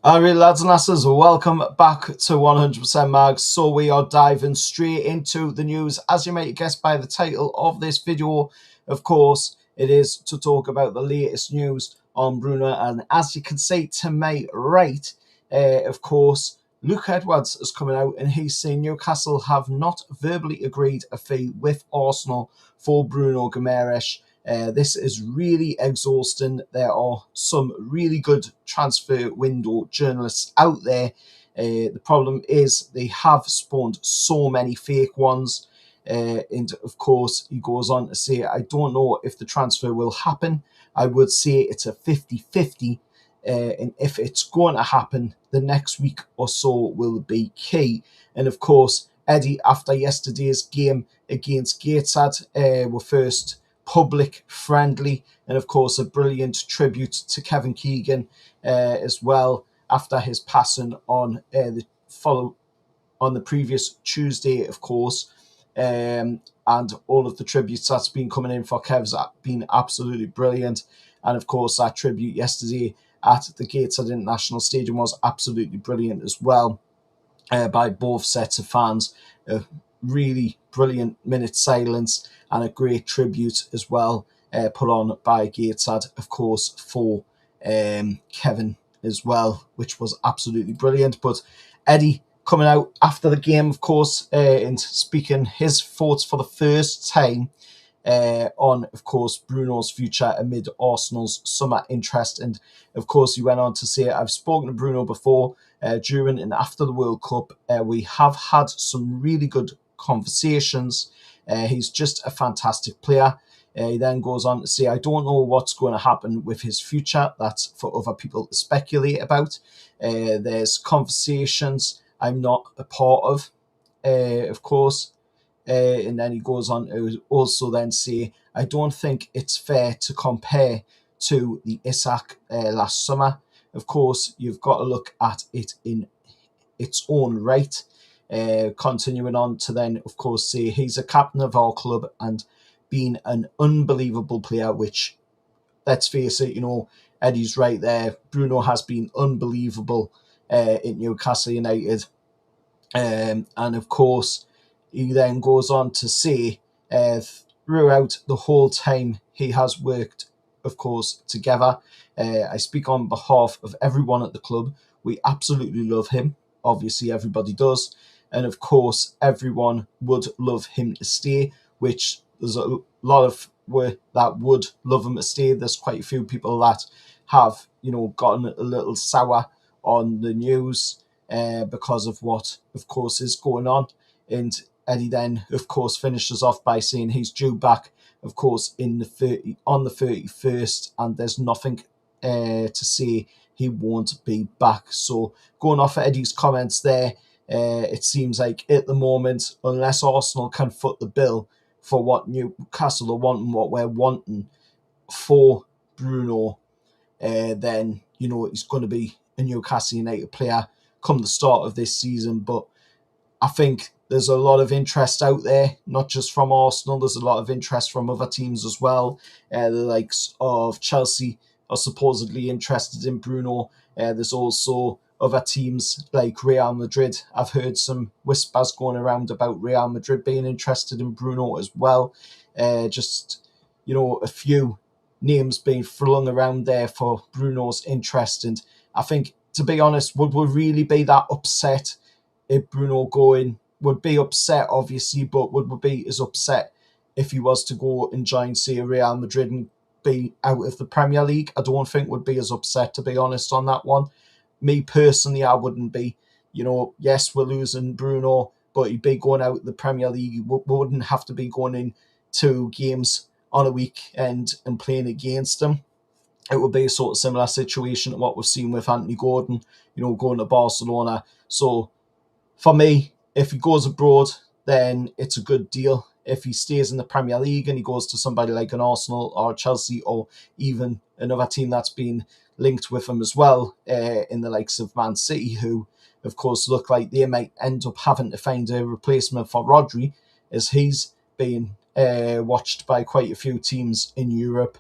Alright, lads and lasses, welcome back to 100% Mags. So we are diving straight into the news. As you might guess by the title of this video, of course, it is to talk about the latest news on Bruno. And as you can see to my right, of course, Luke Edwards is coming out and he's saying Newcastle have not verbally agreed a fee with Arsenal for Bruno Guimaraes. This is really exhausting. There are some really good transfer window journalists out there. The problem is they have spawned so many fake ones. And of course, he goes on to say, I don't know if the transfer will happen. I would say it's a 50-50. And if it's going to happen, the next week or so will be key. And of course, Eddie, after yesterday's game against Gateshead, were first public friendly, and of course a brilliant tribute to Kevin Keegan as well after his passing on the previous Tuesday, of course. And all of the tributes that's been coming in for Kev's been absolutely brilliant. And of course that tribute yesterday at the Gateshead International Stadium was absolutely brilliant as well, by both sets of fans. Really brilliant minute silence and a great tribute as well, put on by Gateshead, of course, for Kevin as well, which was absolutely brilliant. But Eddie coming out after the game, of course, and speaking his thoughts for the first time on, of course, Bruno's future amid Arsenal's summer interest. And, of course, he went on to say, I've spoken to Bruno before, during and after the World Cup. We have had some really good conversations. He's just a fantastic player. He then goes on to say, I don't know what's going to happen with his future. That's for other people to speculate about. There's conversations I'm not a part of course. And then he goes on to also then say, I don't think it's fair to compare to the Isak last summer. Of course, you've got to look at it in its own right. Continuing on to then, of course, say he's a captain of our club and been an unbelievable player, which, let's face it, Eddie's right there. Bruno has been unbelievable in Newcastle United. And of course, he then goes on to say, throughout the whole time he has worked, of course, together, I speak on behalf of everyone at the club. We absolutely love him. Obviously, everybody does. And of course, everyone would love him to stay, which there's a lot of that would love him to stay. There's quite a few people that have, gotten a little sour on the news because of what, of course, is going on. And Eddie then, of course, finishes off by saying he's due back, of course, on the 31st, and there's nothing to say he won't be back. So going off of Eddie's comments there, it seems like at the moment, unless Arsenal can foot the bill for what Newcastle are wanting, what we're wanting for Bruno, then, he's going to be a Newcastle United player come the start of this season. But I think there's a lot of interest out there, not just from Arsenal. There's a lot of interest from other teams as well. The likes of Chelsea are supposedly interested in Bruno. There's also other teams like Real Madrid. I've heard some whispers going around about Real Madrid being interested in Bruno as well. Just, a few names being flung around there for Bruno's interest. And I think, to be honest, would we really be that upset if Bruno going? Would be upset, obviously, but would we be as upset if he was to go and join, say, Real Madrid and be out of the Premier League? I don't think would be as upset, to be honest, on that one. Me personally, I wouldn't be. Yes, we're losing Bruno, but he'd be going out of the Premier League. We wouldn't have to be going in 2 games on a weekend and playing against him. It would be a sort of similar situation to what we've seen with Anthony Gordon, going to Barcelona. So for me, if he goes abroad, then it's a good deal. If he stays in the Premier League and he goes to somebody like an Arsenal or Chelsea or even another team that's been linked with him as well, in the likes of Man City, who, of course, look like they might end up having to find a replacement for Rodri, as he's been watched by quite a few teams in Europe.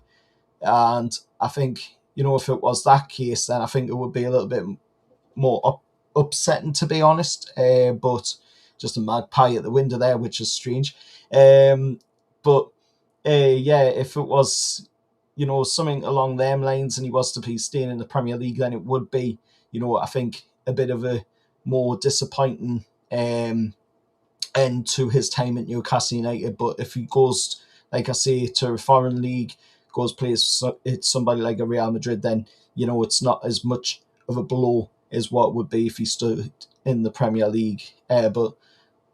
And I think, if it was that case, then I think it would be a little bit more upsetting, to be honest. But just a magpie at the window there, which is strange. But yeah, if it was, something along them lines and he was to be staying in the Premier League, then it would be, I think a bit of a more disappointing end to his time at Newcastle United. But if he goes, like I say, to a foreign league, goes plays it's somebody like a Real Madrid, then it's not as much of a blow as what it would be if he stood in the Premier League. But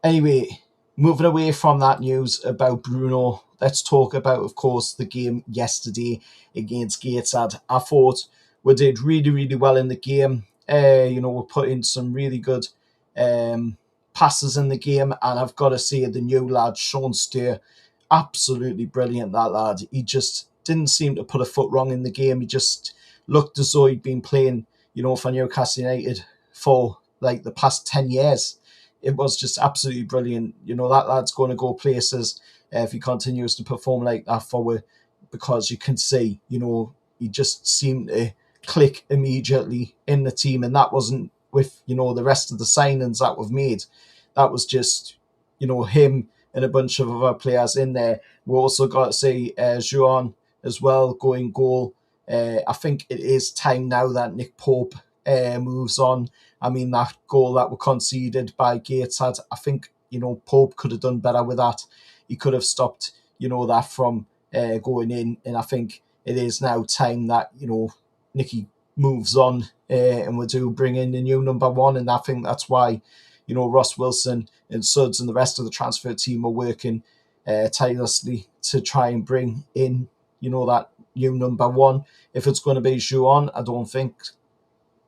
anyway, moving away from that news about Bruno, let's talk about, of course, the game yesterday against Gateshead. I thought we did really, really well in the game. We put in some really good passes in the game, and I've got to say the new lad, Sean Steer, absolutely brilliant, that lad. He just didn't seem to put a foot wrong in the game. He just looked as though he'd been playing, for Newcastle United for like the past 10 years. It was just absolutely brilliant. That lad's going to go places if he continues to perform like that forward, because you can see, he just seemed to click immediately in the team, and that wasn't with, the rest of the signings that we've made. That was just, him and a bunch of other players in there. We also got to see Juan as well going goal. I think it is time now that Nick Pope moves on. I mean, that goal that was conceded by Gateshead, I think, Pope could have done better with that. He could have stopped, that from going in. And I think it is now time that, Nicky moves on and we do bring in the new number one. And I think that's why, Ross Wilson and Suds and the rest of the transfer team are working tirelessly to try and bring in, that new number one. If it's going to be Juan, I don't think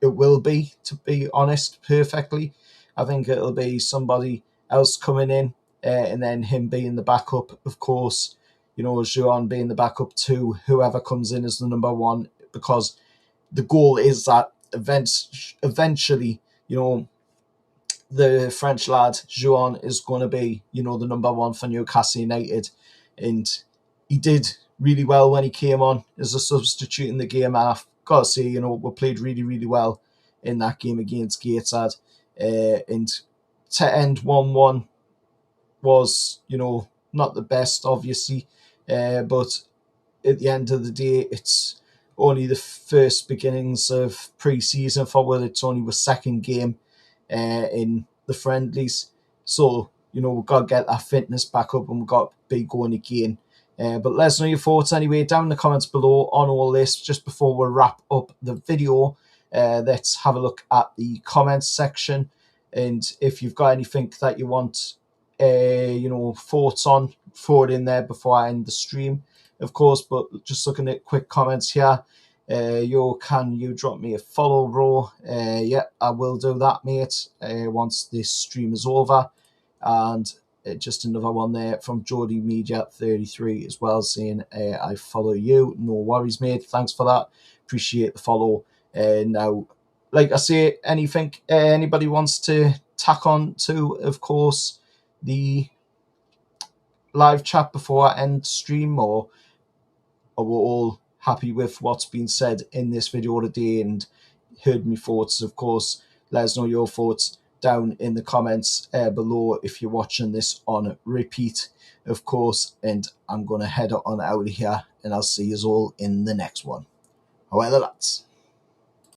it will be, to be honest, perfectly. I think it'll be somebody else coming in and then him being the backup, of course, Juan being the backup to whoever comes in as the number one, because the goal is that eventually, the French lad, Juan, is going to be, the number one for Newcastle United. And he did really well when he came on as a substitute in the game. And I've got to say, we played really, really well in that game against Gateshead. And to end 1-1 was, not the best, obviously. But at the end of the day, it's only the first beginnings of pre-season forward. It's only the second game in the friendlies. So, we've got to get that fitness back up and we've got to be going again. But let us know your thoughts anyway down in the comments below on all this. Just before we wrap up the video, let's have a look at the comments section. And if you've got anything that you want, thoughts on, throw it in there before I end the stream, of course. But just looking at quick comments here. Can you drop me a follow, bro? Yeah, I will do that, mate, once this stream is over. And just another one there from Geordie Media 33 as well, saying I follow you. No worries, mate. Thanks for that. Appreciate the follow. Now, like I say, anything anybody wants to tack on to, of course, the live chat before I end stream, or we're all happy with what's been said in this video today and heard me thoughts, of course. Let us know your thoughts down in the comments below if you're watching this on repeat, of course. And I'm going to head on out of here, and I'll see you all in the next one. However, lads.